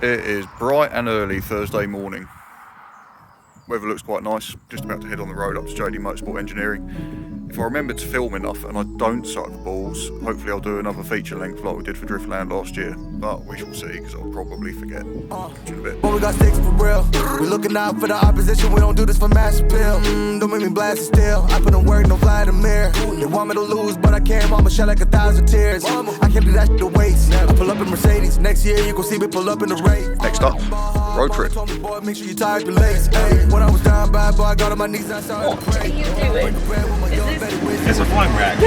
It is bright and early Thursday morning. Weather looks quite nice. Just about to head on the road up to JD Motorsport Engineering. If I remember to film enough and I don't suck the balls, hopefully I'll do another feature length like we did for Driftland last year. But we shall see, because I'll probably forget. In a bit. Well, we got sticks for real. We looking out for the opposition. We don't do this for mass appeal. Don't make me blast it still. I put in work, no Vladimir. They want me to lose, but I can't. Mama shed like 1,000 tears. I can't do that shit to waste. I pull up in Mercedes. Next year you gon' see me pull up in the race. Next up, road trip. Make sure you tie up your lace. When I was down bad, boy, I got on my knees. I started to pray. What are you doing? It's a wine rack.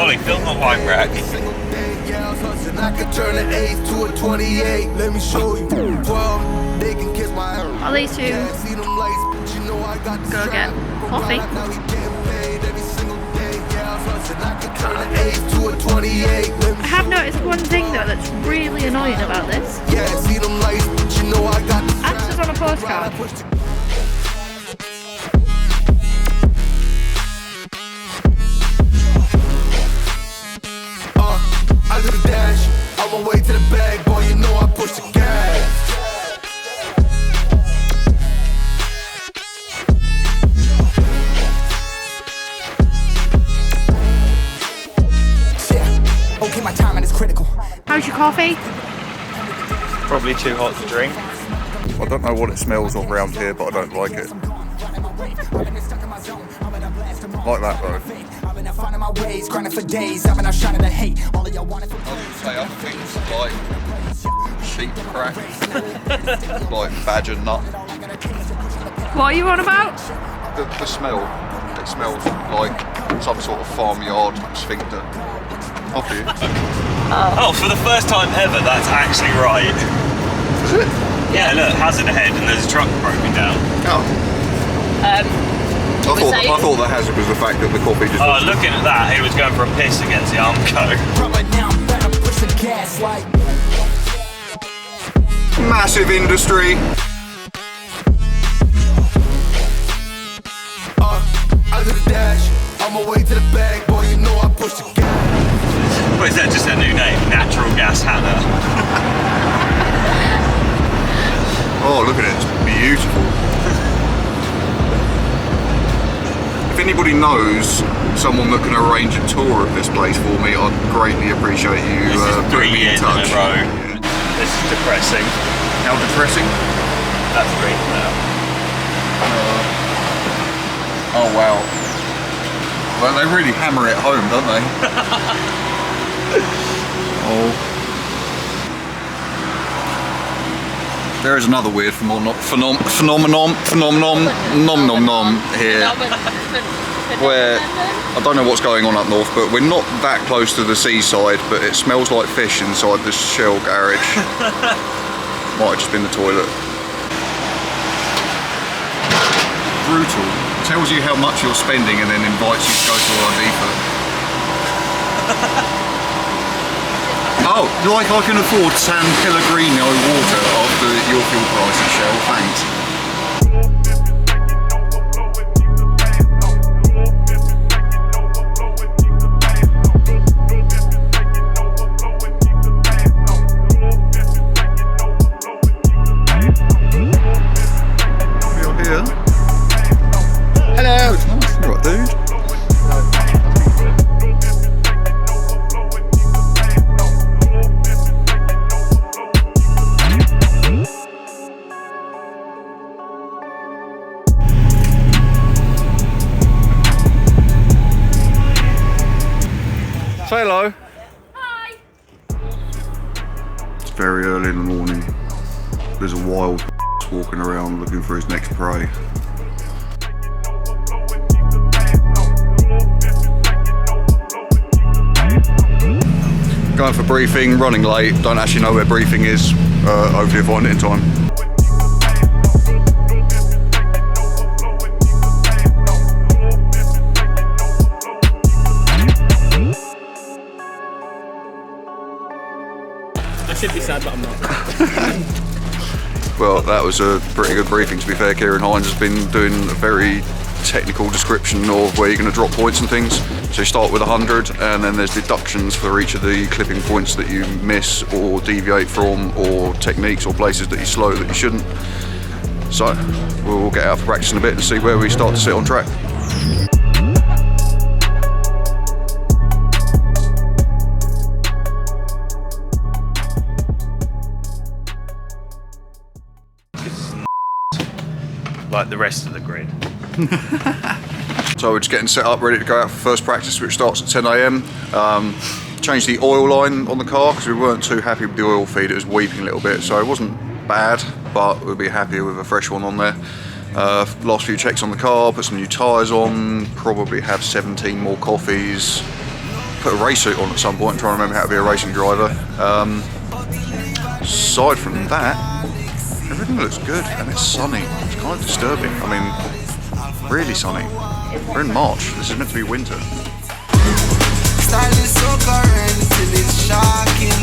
Ollie, film a wine rack. I could turn an 8 to a 28. Let me show you. 12, they can kiss my hair. I'll leave you go get coffee. I have noticed one thing though that's really annoying about this. Answers on a postcard. I do the dash, on my way to the bag, boy, you know I push the gas. Yeah, okay, my timing is critical. How's your coffee? Probably too hot to drink. I don't know what it smells of around here, but I don't like it. Like that though. Finding my ways, grinding for days, I've been out shining the hate. All of y'all wanted I would say other things like sheep crack, like badger nut. What are you on about? The smell, it smells like some sort of farmyard sphincter. Off you. Oh, for the first time ever, that's actually right. Is it? Yeah, look, hazard ahead and there's a truck broken down. Oh. I thought the hazard was the fact that the coffee just... Oh, looking at that, he was going for a piss against the Armco. Massive industry. I do the dash, on my way to the bag, boy, you know I push the gas. What is that, just a new name? Natural Gas Hannah. Oh, look at it, it's beautiful. If anybody knows someone that can arrange a tour of this place for me, I'd greatly appreciate you putting me in touch. In a row. This is depressing. How depressing? That's great now. Oh wow. Well, they really hammer it home, don't they? Oh. There is another weird phenomenon here, where I don't know what's going on up north, but we're not that close to the seaside, but it smells like fish inside the Shell garage. Might have just been the toilet. Brutal. Tells you how much you're spending and then invites you to go to Ibiza. Oh, like I can afford San Pellegrino water after your fuel prices, Shell, thanks. You're here. Hello! Oh, you're right, dude. Say hello. Hi. It's very early in the morning. There's a wild walking around looking for his next prey. Going for briefing, running late, don't actually know where briefing is. Hopefully I'll find it in time. I should be sad, but I'm not. Well, that was a pretty good briefing, to be fair. Kieran Hines has been doing a very technical description of where you're going to drop points and things. So you start with 100, and then there's deductions for each of the clipping points that you miss or deviate from, or techniques or places that you slow that you shouldn't. So we'll get out for practice in a bit and see where we start to sit on track. Like the rest of the grid. So we're just getting set up, ready to go out for first practice, which starts at 10 AM. Changed the oil line on the car because we weren't too happy with the oil feed. It was weeping a little bit, so it wasn't bad, but we'll be happier with a fresh one on there. Last few checks on the car, put some new tyres on, probably have 17 more coffees, put a race suit on at some point, trying to remember how to be a racing driver. Aside from that, everything looks good, and it's sunny. It's kind of disturbing. I mean, really sunny. We're in March. This is meant to be winter. Style is so current till it's shocking.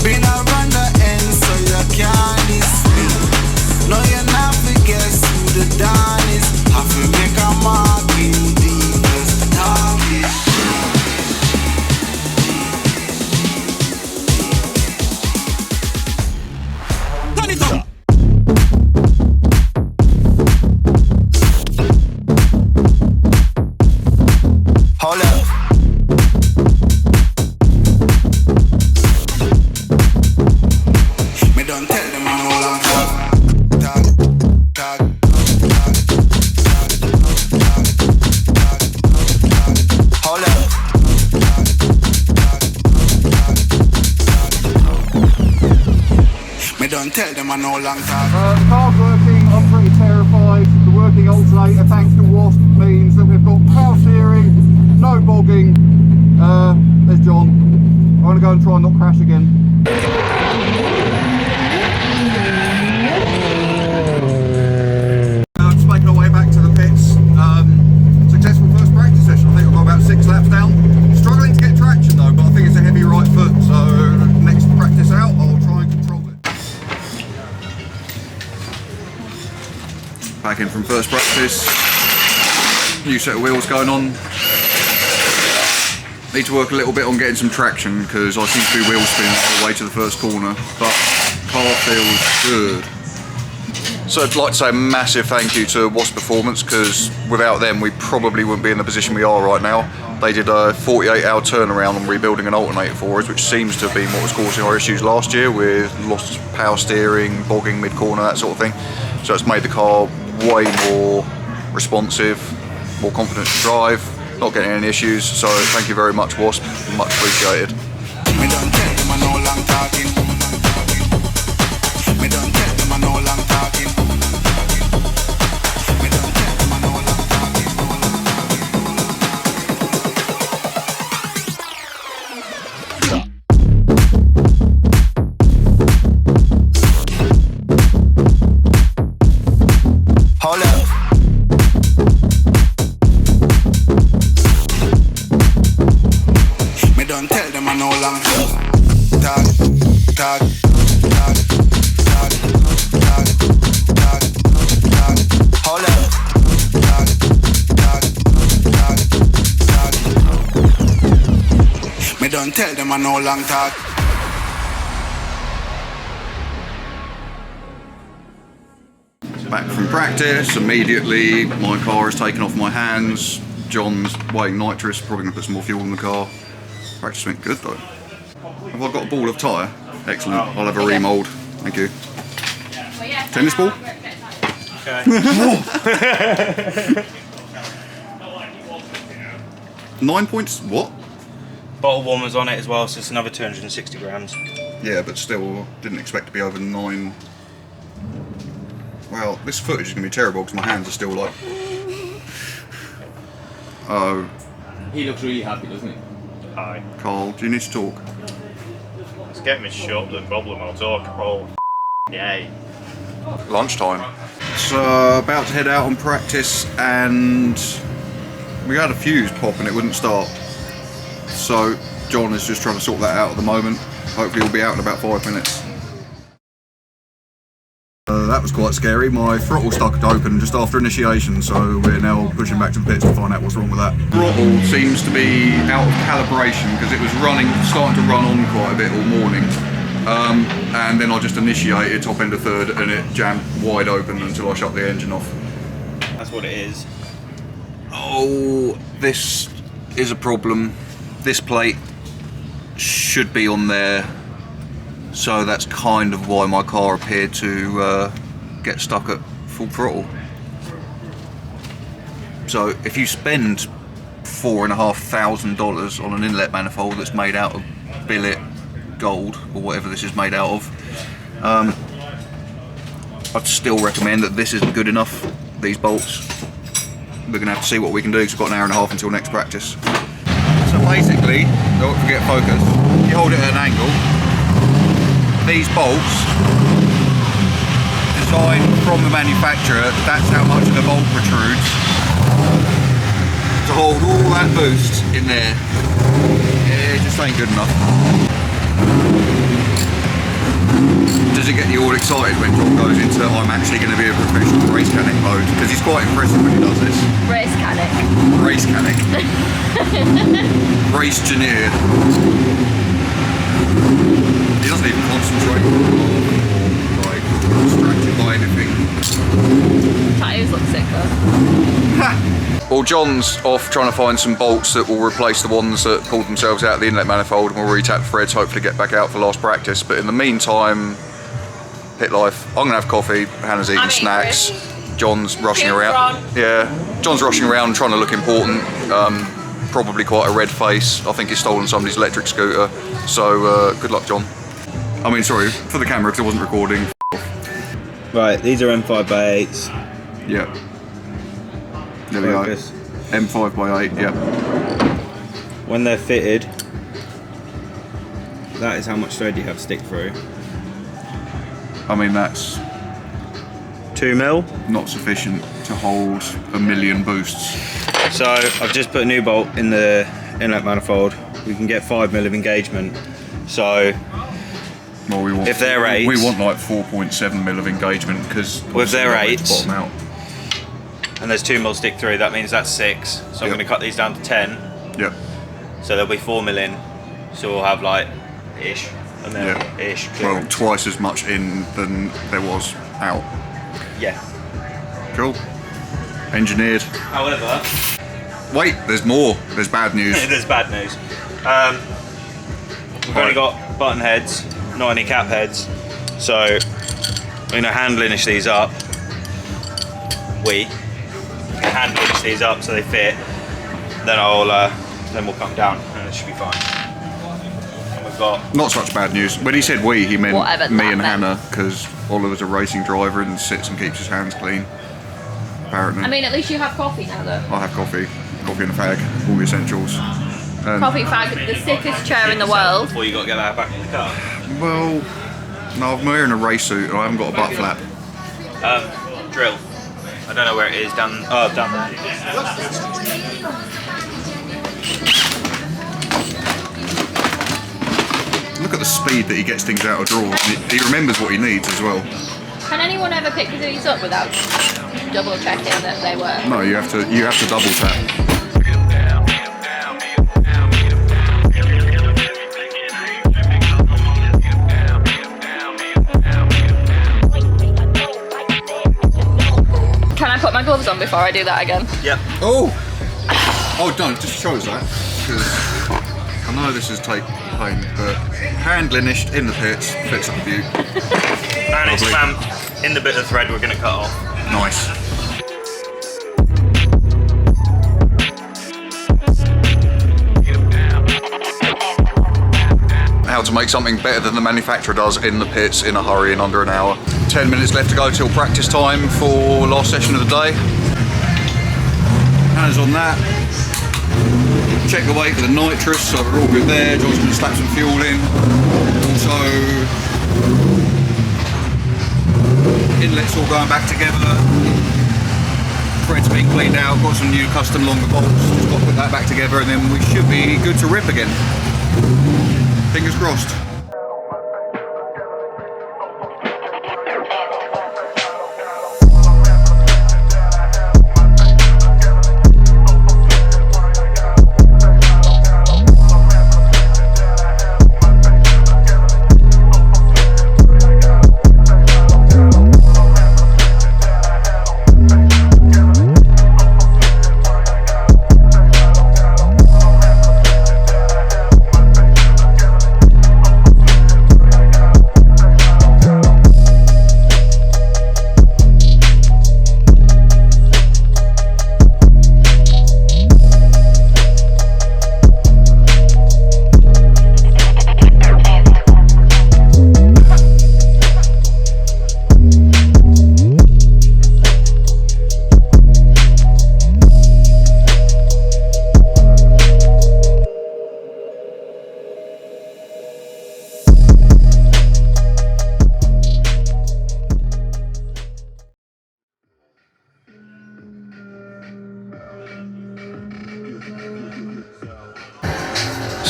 Been around the end so you can't escape. No, you're not to guess who the Don is. Have to make a mark in deepest darkest. Turn it up. Hold up. Me don't tell them I'm all on talk. Hold up. Me don't tell them I'm no long talk. The car's working, I'm pretty terrified. The working alternator, thanks to Wasp, means that we've got power steering, no bogging. There's John. I'm going to go and try and not crash again. Just making our way back to the pits. Successful first practice session. I think I've got about 6 laps down. Struggling to get traction though, but I think it's a heavy right foot, so next practice out I'll try and control it. Back in from first practice. New set of wheels going on. Need to work a little bit on getting some traction because I seem to be wheel spinning all the way to the first corner, but car feels good. So I'd like to say a massive thank you to Wasp Performance, because without them we probably wouldn't be in the position we are right now. They did a 48-hour turnaround on rebuilding an alternator for us, which seems to have been what was causing our issues last year with lost power steering, bogging mid-corner, that sort of thing. So it's made the car way more responsive, more confident to drive, not getting any issues, so thank you very much Wasp, much appreciated. Me don't tell them I'm no long talking. Me don't tell them I'm no long talking. Me don't tell them I'm no long talking. Hold up. Me don't tell them I'm no long talk. Hold up. Me don't tell them I'm no long talk. Back from practice, immediately my car is taken off my hands. John's weighing nitrous, probably going to put some more fuel in the car. Practice went good though. Have I got a ball of tyre? Excellent, I'll have a remould. Thank you. Tennis ball? Okay. 9 points, what? Bottle warmers on it as well, so it's another 260 grams. Yeah, but still, didn't expect to be over 9. Well, this footage is going to be terrible because my hands are still like... Oh, He looks really happy, doesn't he? Hi. Carl, do you need to talk? Let's get me shut, the problem I'll talk all day. Lunchtime. So, about to head out on practice and we had a fuse pop and it wouldn't start. So, John is just trying to sort that out at the moment. Hopefully we'll be out in about 5 minutes. that was quite scary. My throttle stuck open just after initiation, so we're now pushing back to the pits to find out what's wrong with that. Throttle seems to be out of calibration because it was starting to run on quite a bit all morning. And then I just initiated top end of third and it jammed wide open until I shut the engine off. That's what it is. Oh, this is a problem. This plate should be on there, so that's kind of why my car appeared to get stuck at full throttle. So if you spend $4,500 on an inlet manifold that's made out of billet gold or whatever this is made out of, I'd still recommend that this isn't good enough, these bolts. We're going to have to see what we can do because we've got an hour and a half until next practice. So basically, don't forget focus, you hold it at an angle. These bolts, designed from the manufacturer, that's how much of the bolt protrudes to hold all that boost in there. Yeah, it just ain't good enough. Does it get you all excited when John goes into I'm actually going to be a professional race mechanic mode? Because he's quite impressive when he does this. Race mechanic. Race mechanic. Race engineer. He doesn't even concentrate or like distracted by anything. Tyres look sick though. Well, John's off trying to find some bolts that will replace the ones that pulled themselves out of the inlet manifold, and we'll retap the threads, hopefully get back out for last practice. But in the meantime, pit life. I'm gonna have coffee, Hannah's eating snacks. John's rushing around. Yeah, John's rushing around trying to look important. Probably quite a red face. I think he's stolen somebody's electric scooter. So good luck, John. I mean, sorry, for the camera because I wasn't recording. Right, these are M5x8s. Yeah. There we go. M5x8, yeah. When they're fitted, that is how much thread you have to stick through. I mean, that's 2 mil. not sufficient to hold a million boosts. So I've just put a new bolt in the inlet manifold. We can get 5 mil of engagement. So Well, we want, if they're 8s, we want like 4.7 mil of engagement because with their 8s, bottom out. and there's 2 mil stick through, that means that's 6. So I'm going to cut these down to 10. Yep. So there'll be 4 mil in. So we'll have like ish and then ish. Well, twice as much in than there was out. Yeah. Cool. Engineered. However, wait, there's more. There's bad news. there's bad news. We've only got button heads, not any cap heads. So we're going to hand linish these up. We hand linish these up so they fit. Then then we'll come down and it should be fine. And we've got Not such bad news. When he said we, he meant Whatever me that and meant. Hannah, because Oliver's a racing driver and sits and keeps his hands clean. Apparently. I mean, at least you have coffee now though. I have coffee and a fag, all the essentials. Coffee fag, the sickest chair in the world. before you got to get that back in the car. Well, no, I'm wearing a race suit and I haven't got a butt flap. Drill. I don't know where it is. Down there. Look at the speed that he gets things out of drawers. He remembers what he needs as well. Can anyone ever pick these up without double checking that they work? No, you have to double tap. Can I put my gloves on before I do that again? Yep. Oh, don't just show us that because I know this is take pain, but hand linished in the pits, fits up the view. And it's clamped in the bit of thread we're going to cut off. Nice. How to make something better than the manufacturer does in the pits in a hurry in under an hour. 10 minutes left to go till practice time for last session of the day. Hands on that. Check the weight of the nitrous, so we're all good there. John's going to slap some fuel in. Also, inlets all going back together. Threads being cleaned out. Got some new custom longer bolts. Just got to put that back together, and then we should be good to rip again. Fingers crossed.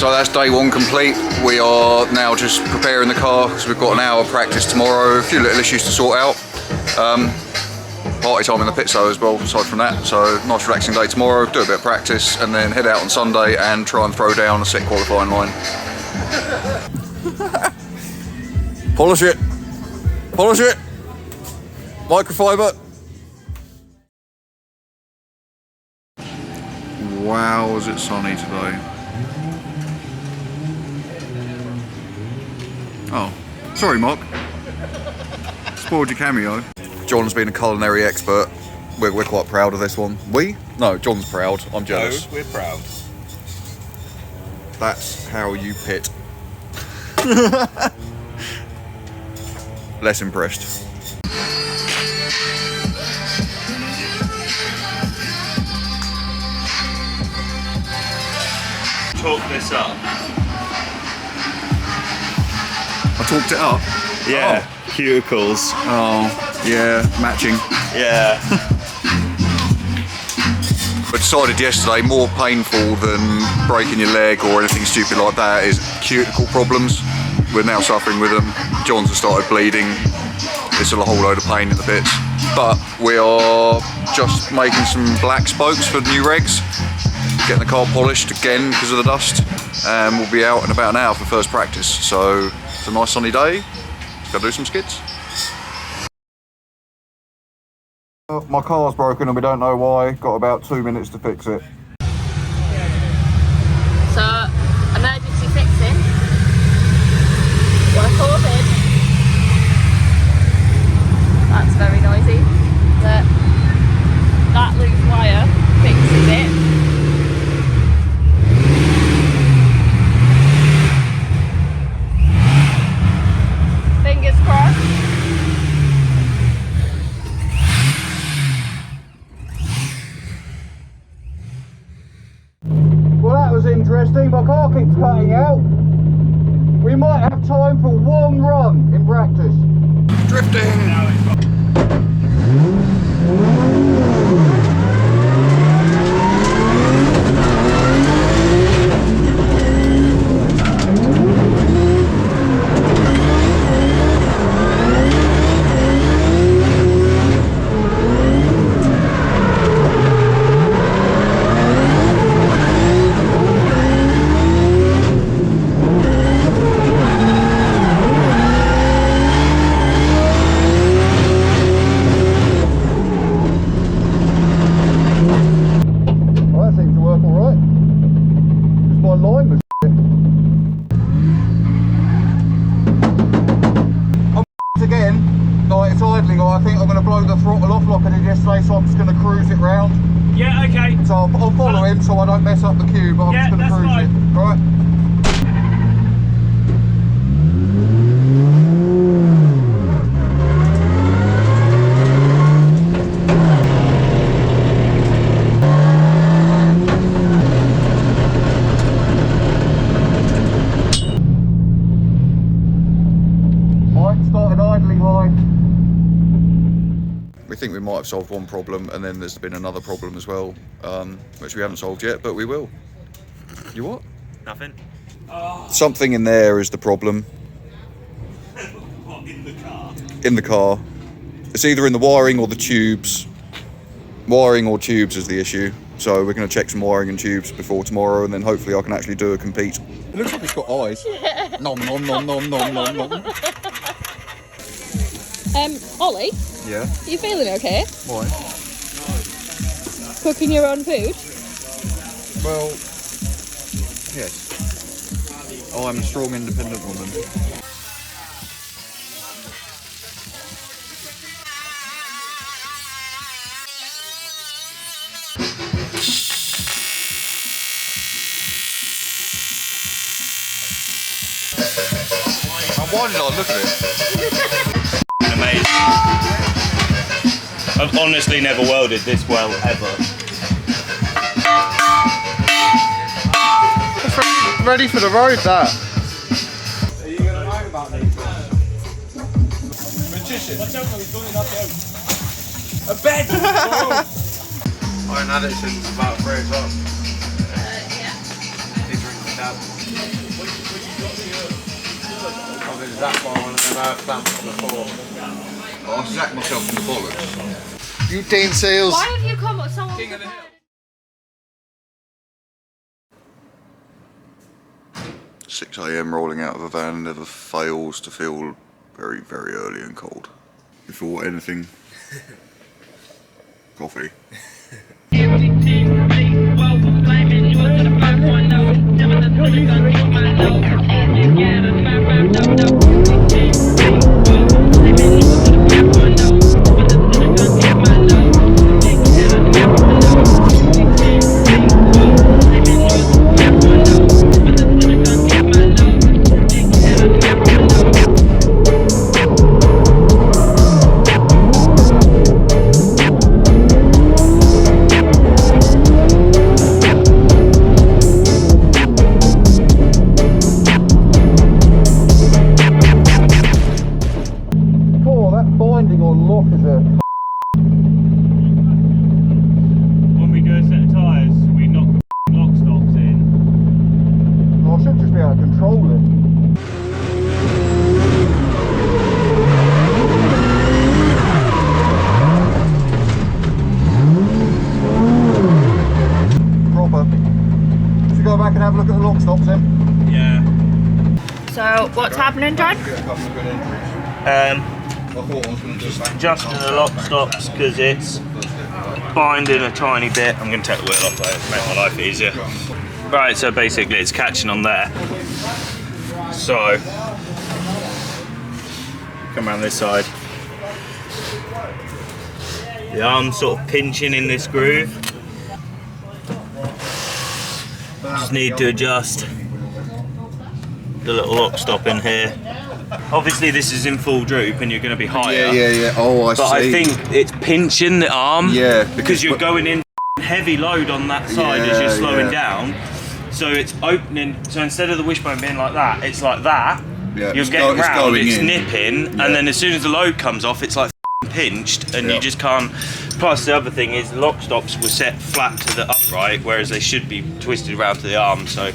So that's day one complete. We are now just preparing the car because we've got an hour practice tomorrow. A few little issues to sort out. Party time in the pits though as well, aside from that. So nice relaxing day tomorrow, do a bit of practice and then head out on Sunday and try and throw down a set qualifying line. Polish it. Polish it. Microfiber. Wow, is it sunny today? Oh, sorry Mark. Spoiled your cameo. John's been a culinary expert. We're quite proud of this one. We? No, John's proud. I'm jealous. No, we're proud. That's how you pit. Less impressed. Talk this up. I talked it up? Yeah, cuticles. Oh, yeah, matching. Yeah. I decided yesterday more painful than breaking your leg or anything stupid like that is cuticle problems. We're now suffering with them. John's has started bleeding. It's a whole load of pain in the bits. But we are just making some black spokes for new regs. Getting the car polished again because of the dust. And we'll be out in about an hour for first practice. So it's a nice sunny day. Let's go do some skids. My car's broken and we don't know why. Got about 2 minutes to fix it. So, emergency fixing. What I called in. That's very noisy. That loose wire fixes it. Fingers crossed. Well, that was interesting. My car keeps cutting out. We might have time for one run in practice. Drifting. I think I'm going to blow the throttle off like I did yesterday, so I'm just going to cruise it round. Yeah, okay. So I'll follow him so I don't mess up the cue, but I'm just going to cruise it. Alright? Started idling high. We think we might have solved one problem and then there's been another problem as well, which we haven't solved yet, but we will. You what? Nothing. Something in there is the problem. What, in the car? In the car. It's either in the wiring or the tubes. Wiring or tubes is the issue. So we're going to check some wiring and tubes before tomorrow and then hopefully I can actually do a compete. It looks like it's got eyes. Nom nom nom nom nom nom nom. Ollie, Yeah? are you feeling okay? Why? Cooking your own food? Well, yes. Oh, I'm a strong, independent woman. I'm whining on, look at it. Amazing. I've honestly never welded this well ever. Ready for the road, that. Are you going to write about these? Magician. Watch out, he's going up the house. A bed! I haven't had it since about 3 o'clock. Yeah. He's ringing the dad. I've been zapped by one of them earth clamps before. I zapped myself in the bollocks. You Dean Seals. Why have you come up so often? King of the Hill. 6 AM rolling out of a van never fails to feel very, very early and cold. Before anything, coffee. When we do a set of tyres, we knock the lock stops in. Well, I should just be able to control it. Proper. Should we go back and have a look at the lock stops then? Yeah. So, what's happening, John? Just adjusting the lock stops because it's binding a tiny bit. I'm going to take the wheel off there to make my life easier. Right, so basically it's catching on there. So, come around this side. The arm's sort of pinching in this groove. Just need to adjust the little lock stop in here. Obviously this is in full droop and you're going to be higher. Yeah. Oh, I see. But I think it's pinching the arm. Yeah. Because you're going in heavy load on that side as you're slowing down. So it's opening. So instead of the wishbone being like that, it's like that. Yeah. You're getting round, it's in. nipping, and then as soon as the load comes off, it's like pinched, and you just can't. Plus the other thing is lock stops were set flat to the upright, whereas they should be twisted around to the arm. So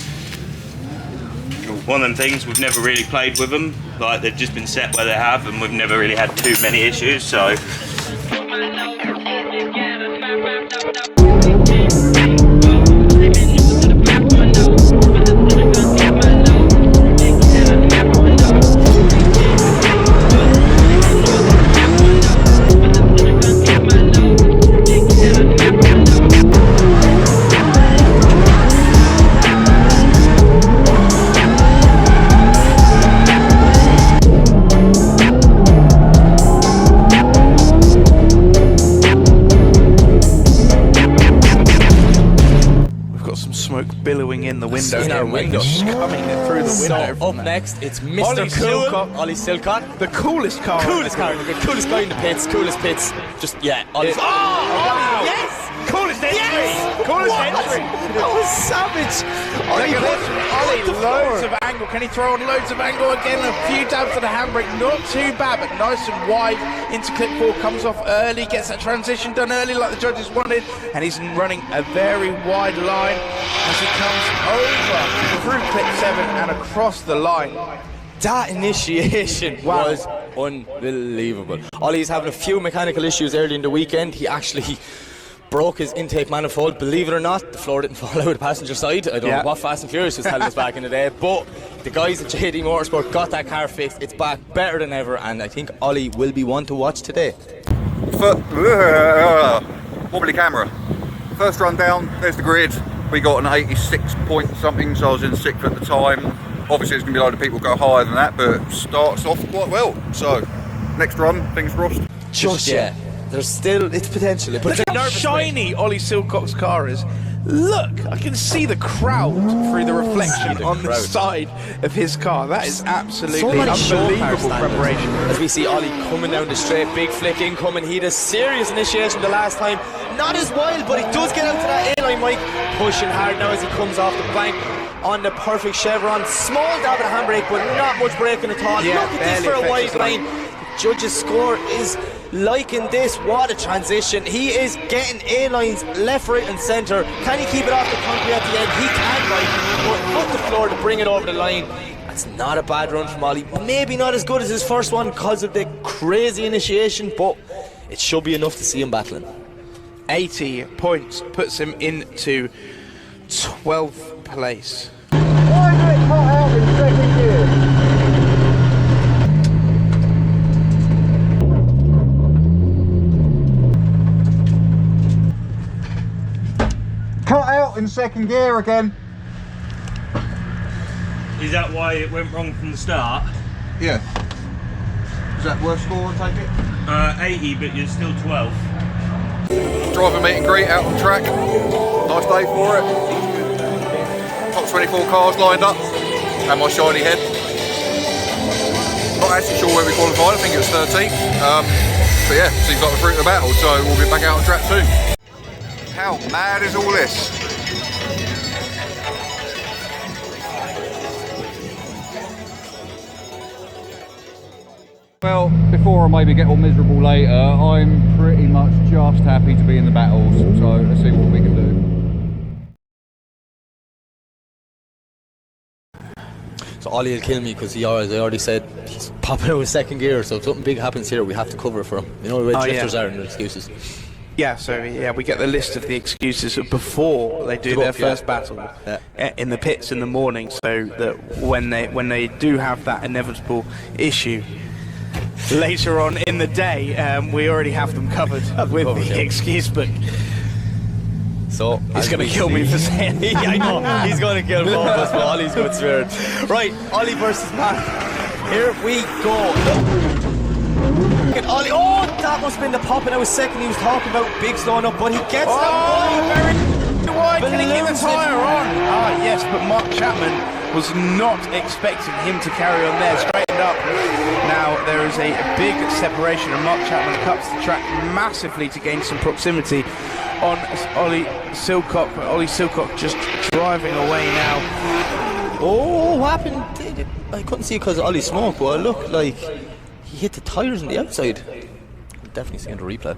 one of them things, we've never really played with them. Like they've just been set where they have, and we've never really had too many issues. So. Billowing in the window. In our window. Coming through the window. So up next, it's Mr. Cool. Ollie Silcott. The coolest car. Coolest car. The coolest guy in the pits. Coolest pits. Just, yeah. Ollie's. Oh! Yes! Coolest entry! Yes! Coolest What? entry! That was savage! Ollie, loads of angle. Can he throw on loads of angle again? A few dabs to the handbrake. Not too bad, but nice and wide into clip 4. Comes off early, gets that transition done early like the judges wanted, and he's running a very wide line as he comes over through clip 7 and across the line. That initiation was unbelievable. Ollie's having a few mechanical issues early in the weekend. He actually broke his intake manifold. Believe it or not, the floor didn't fall out of the passenger side. I don't know what Fast and Furious was telling us back in the day, but the guys at JD Motorsport got that car fixed. It's back better than ever, and I think Ollie will be one to watch today. Wobbly camera. First run down, there's the grid. We got an 86 point something, so I was in 6th at the time. Obviously, there's going to be a load of people go higher than that, but starts off quite well. So, next run, fingers crossed. Just yet. There's still, it's potential. Look how shiny Ollie Silcock's car is. Look, I can see the crowd through the reflection on the side of his car. That is absolutely unbelievable preparation. As we see Ollie coming down the straight, big flick incoming. He had a serious initiation the last time. Not as wild, but he does get out to that A-line, Mike. Pushing hard now as he comes off the bank on the perfect chevron. Small dab of the handbrake, but not much braking at all. Yeah, look at this for a wide line. The judge's score is liking this. What a transition. He is getting A-lines left, right and centre. Can he keep it off the concrete at the end? He can, right, but put the floor to bring it over the line. That's not a bad run from Ollie. Maybe not as good as his first one because of the crazy initiation, but it should be enough to see him battling. 80 points puts him into 12th place. Why did it cut out in second gear? Cut out in second gear again. Is that why it went wrong from the start? Yeah. Is that worst score, I take it? 80, but you're still 12. Driver meet and greet out on track. Nice day for it. Top 24 cars lined up. And my shiny head. Not actually sure where we qualified, I think it was 13th. But yeah, seems like the fruit of the battle, so we'll be back out on track soon. How mad is all this? Well, before I maybe get all miserable later, I'm pretty much just happy to be in the battles, so let's see what we can do. So Ollie will kill me because I already said he's popping out with second gear, so if something big happens here, we have to cover it for him. You know the way drifters are and their excuses. Yeah, so we get the list of the excuses before they do their first battle in the pits in the morning, so that when they do have that inevitable issue later on in the day, we already have them covered with the excuse book. So he's going to kill me for saying yeah, I know, he's going to kill both of us, but Ollie's good spirit. Right, Ollie versus Mark. Here we go. Look at Ollie. Oh, that must have been the pop, and I was second. He was talking about big slowing up, but he gets that very wide. Can he keep the tyre on? Ah, yes, but Mark Chapman was not expecting him to carry on there, straightened up. Now there is a big separation, and Mark Chapman cuts the track massively to gain some proximity on Ollie Silcock, but Ollie Silcock just driving away now. Oh, what happened? I couldn't see it because of Ollie smoke, but it looked like he hit the tyres on the outside. I'm definitely seeing the replay.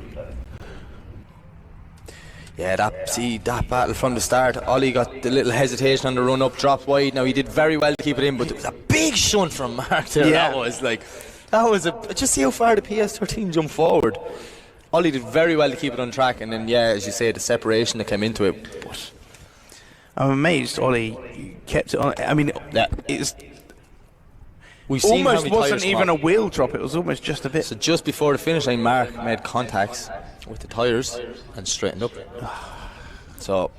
Yeah, that battle from the start. Ollie got the little hesitation on the run up, dropped wide. Now he did very well to keep it in, but there was a big shunt from Mark there. Yeah. That was just see how far the PS13 jumped forward. Ollie did very well to keep it on track, and then yeah, as you say, the separation that came into it. But I'm amazed Ollie kept it on. I mean, it's we've seen almost wasn't even a wheel drop. It was almost just a bit. So just before the finish line, Mark made contacts with the tyres and straightened up. So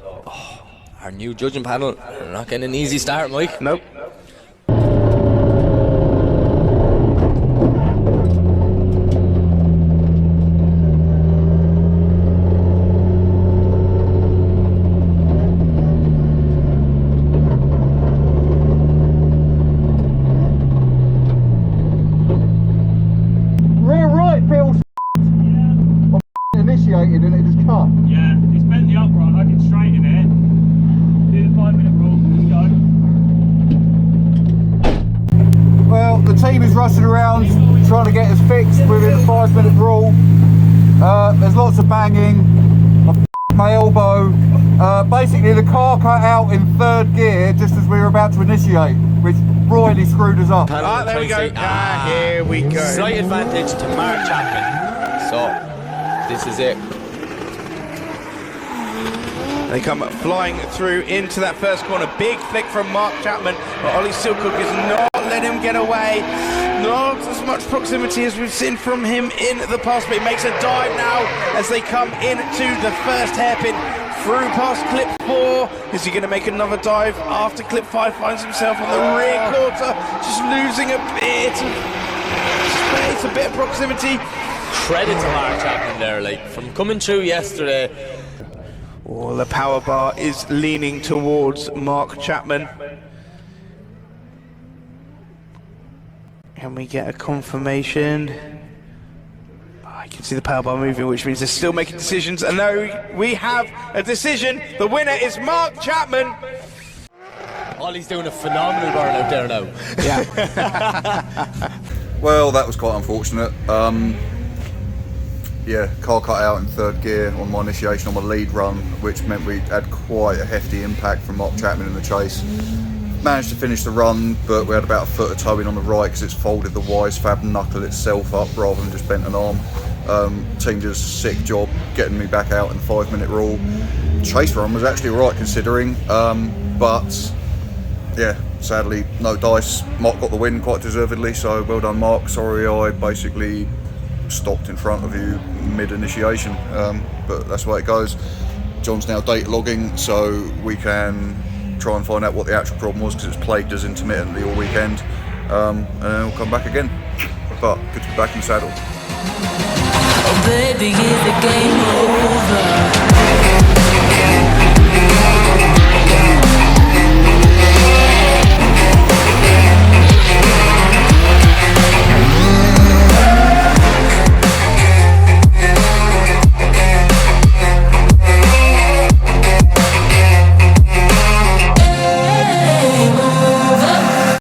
our new judging panel are not getting an easy start, Mike. Nope. Initiated and it just cut. Yeah, he's bent the upright. I can straighten it. Do the 5-minute rule. Let's go. Well, the team is rushing around trying to get us fixed within the 5-minute rule. There's lots of banging. My elbow. Basically, the car cut out in third gear just as we were about to initiate, which royally screwed us up. There we go. Here we go. Slight advantage to Mark Chapman. So this is it. They come flying through into that first corner. Big flick from Mark Chapman, but Ollie Silcock is not letting him get away. Not as much proximity as we've seen from him in the past, but he makes a dive now as they come into the first hairpin through past clip 4. Is he going to make another dive after clip 5 finds himself on the rear quarter, just losing a bit of space, a bit of proximity. Credit to Mark Chapman there, like from coming through yesterday. Oh, the power bar is leaning towards Mark Chapman. Can we get a confirmation? I can see the power bar moving, which means they're still making decisions. And now we have a decision. The winner is Mark Chapman. Ollie's doing a phenomenal burn out there now. Yeah. Well, that was quite unfortunate. Yeah, car cut out in third gear on my initiation on my lead run, which meant we had quite a hefty impact from Mark Chapman in the chase. managed to finish the run, but we had about a foot of towing on the right because it's folded the wise fab knuckle itself up rather than just bent an arm. Team did a sick job getting me back out in the 5-minute rule. Chase run was actually alright considering, but yeah, sadly no dice. Mark got the win quite deservedly, so well done Mark. Sorry I basically stopped in front of you mid-initiation, but that's the way it goes. John's now data logging, so we can try and find out what the actual problem was, because it's plagued us intermittently all weekend, and then we'll come back again. But good to be back in the saddle. Oh baby, is the game over?